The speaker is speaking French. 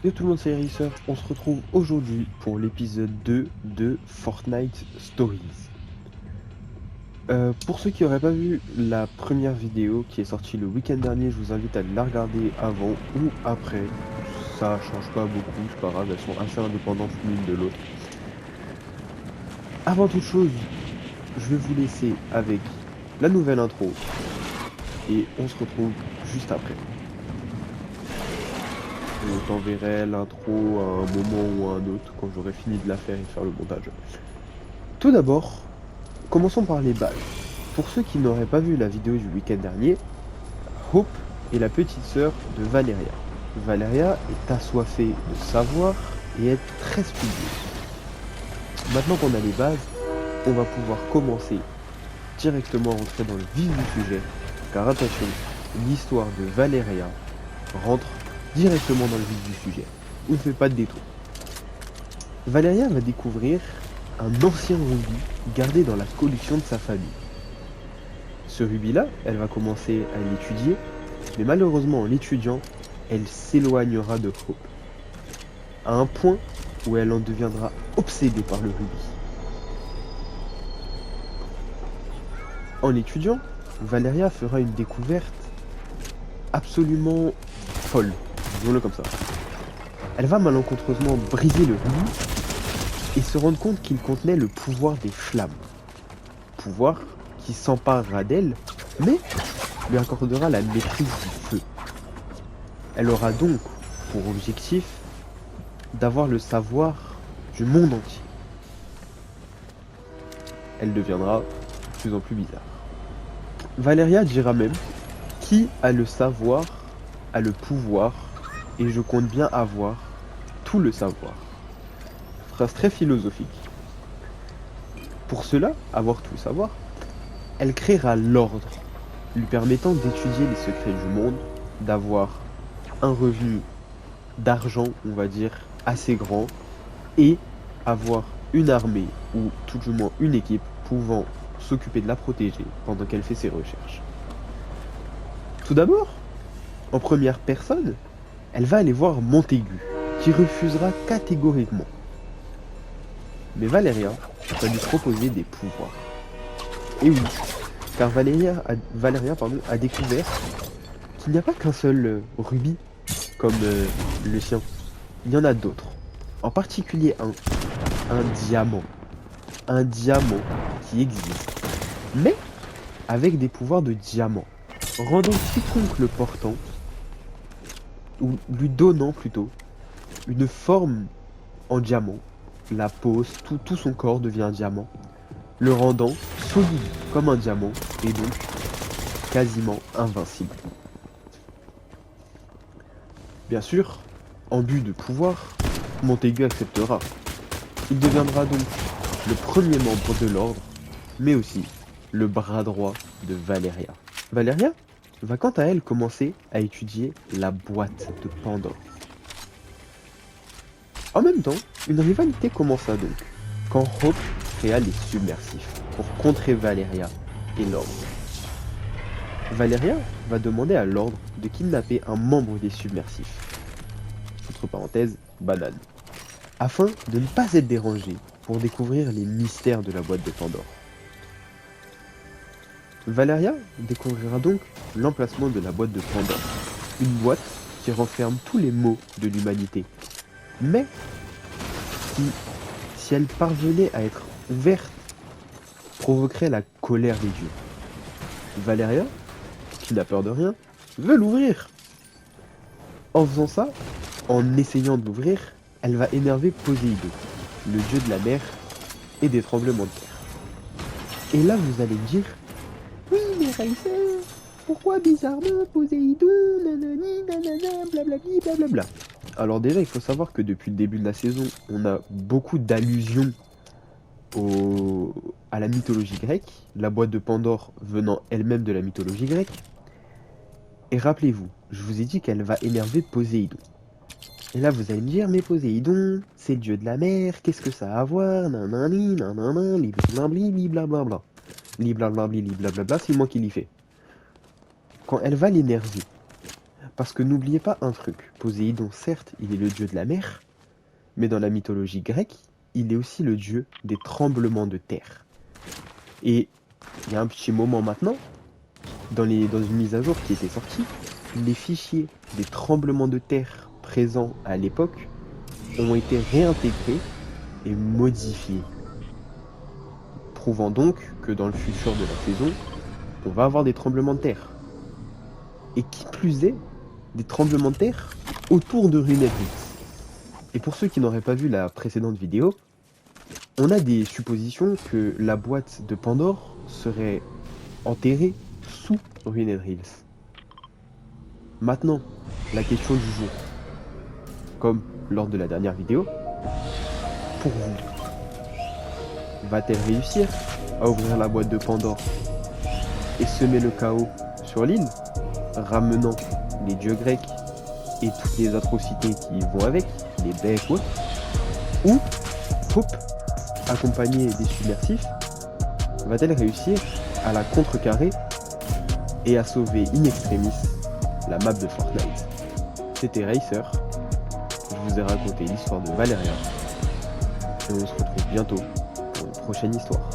Yo tout le monde, c'est Racer. On se retrouve aujourd'hui pour l'épisode 2 de Fortnite Stories. Pour ceux qui n'auraient pas vu la première vidéo qui est sortie le week-end dernier, je vous invite à la regarder avant ou après. Ça change pas beaucoup, c'est pas grave, elles sont assez indépendantes l'une de l'autre. Avant toute chose, je vais vous laisser avec la nouvelle intro et on se retrouve juste après. Je t'enverrai l'intro à un moment ou à un autre quand j'aurai fini de la faire et de faire le montage. Tout d'abord, commençons par les bases. Pour ceux qui n'auraient pas vu la vidéo du week-end dernier, Hope est la petite sœur de Valeria. Valeria est assoiffée de savoir et est très studieuse. Maintenant qu'on a les bases, on va pouvoir commencer directement à rentrer dans le vif du sujet, car attention, l'histoire de Valeria rentre directement dans le vif du sujet. On ne fait pas de détour. Valeria va découvrir un ancien rubis gardé dans la collection de sa famille. Ce rubis-là, elle va commencer à l'étudier, mais malheureusement en l'étudiant, elle s'éloignera de Hope, à un point où elle en deviendra obsédée par le rubis. En l'étudiant, Valeria fera une découverte absolument folle, disons-le comme ça. Elle va malencontreusement briser le rubis et se rendre compte qu'il contenait le pouvoir des flammes. Pouvoir qui s'emparera d'elle, mais lui accordera la maîtrise du feu. Elle aura donc pour objectif d'avoir le savoir du monde entier. Elle deviendra de plus en plus bizarre. Valeria dira même: qui a le savoir a le pouvoir, et je compte bien avoir tout le savoir. Phrase très philosophique. Pour cela, avoir tout le savoir, elle créera l'ordre, lui permettant d'étudier les secrets du monde, d'avoir un revenu d'argent, on va dire, assez grand, et avoir une armée, ou tout du moins une équipe, pouvant s'occuper de la protéger pendant qu'elle fait ses recherches. Tout d'abord, en première personne, elle va aller voir Montaigu, qui refusera catégoriquement. Mais Valeria va lui proposer des pouvoirs. Et oui, car Valeria a découvert qu'il n'y a pas qu'un seul rubis comme le sien. Il y en a d'autres. En particulier un diamant. Un diamant qui existe, mais avec des pouvoirs de diamant, rendant quiconque le portant, ou lui donnant plutôt, une forme en diamant. La pose, tout son corps devient un diamant, le rendant solide comme un diamant et donc quasiment invincible. Bien sûr, en but de pouvoir, Montaigu acceptera. Il deviendra donc le premier membre de l'ordre, mais aussi le bras droit de Valeria. Valeria va quant à elle commencer à étudier la boîte de Pandore. En même temps, une rivalité commença donc, quand Hope créa les submersifs pour contrer Valeria et l'ordre. Valeria va demander à l'ordre de kidnapper un membre des submersifs, entre parenthèses, banane, afin de ne pas être dérangé pour découvrir les mystères de la boîte de Pandore. Valeria découvrira donc l'emplacement de la boîte de Pandore, une boîte qui renferme tous les maux de l'humanité, mais qui, si elle parvenait à être ouverte, provoquerait la colère des dieux. Valeria, qui n'a peur de rien, veut l'ouvrir. En faisant ça, en essayant de l'ouvrir, elle va énerver Poséidon, le dieu de la mer et des tremblements de terre. Et là, vous allez me dire: oui, mais Racer, pourquoi bizarrement Poséidon, nanani, nanana, blablabli, blablabla. Alors déjà, il faut savoir que depuis le début de la saison, on a beaucoup d'allusions à la mythologie grecque, la boîte de Pandore venant elle-même de la mythologie grecque. Et rappelez-vous, je vous ai dit qu'elle va énerver Poséidon. Et là, vous allez me dire: mais Poséidon, c'est le dieu de la mer, qu'est-ce que ça a à voir, nanani, nanana, liblabli, liblablabla. Liblabla, c'est moi qui l'y fais. Quand elle va l'énerver, Parce que n'oubliez pas un truc, Poséidon, certes, il est le dieu de la mer, mais dans la mythologie grecque, il est aussi le dieu des tremblements de terre. Et il y a un petit moment maintenant, dans une mise à jour qui était sortie, les fichiers des tremblements de terre présents à l'époque ont été réintégrés et modifiés, prouvant donc que dans le futur de la saison, on va avoir des tremblements de terre. Et qui plus est, des tremblements de terre autour de Runeterra. Et pour ceux qui n'auraient pas vu la précédente vidéo, on a des suppositions que la boîte de Pandore serait enterrée sous Ruined Hills. Maintenant, la question du jour. Comme lors de la dernière vidéo, pour vous, va-t-elle réussir à ouvrir la boîte de Pandore et semer le chaos sur l'île, ramenant les dieux grecs et toutes les atrocités qui vont avec, les becs ou autres, ou Pope, accompagné des submersifs, va-t-elle réussir à la contrecarrer et à sauver in extremis la map de Fortnite? C'était Racer, je vous ai raconté l'histoire de Valeria, et on se retrouve bientôt pour une prochaine histoire.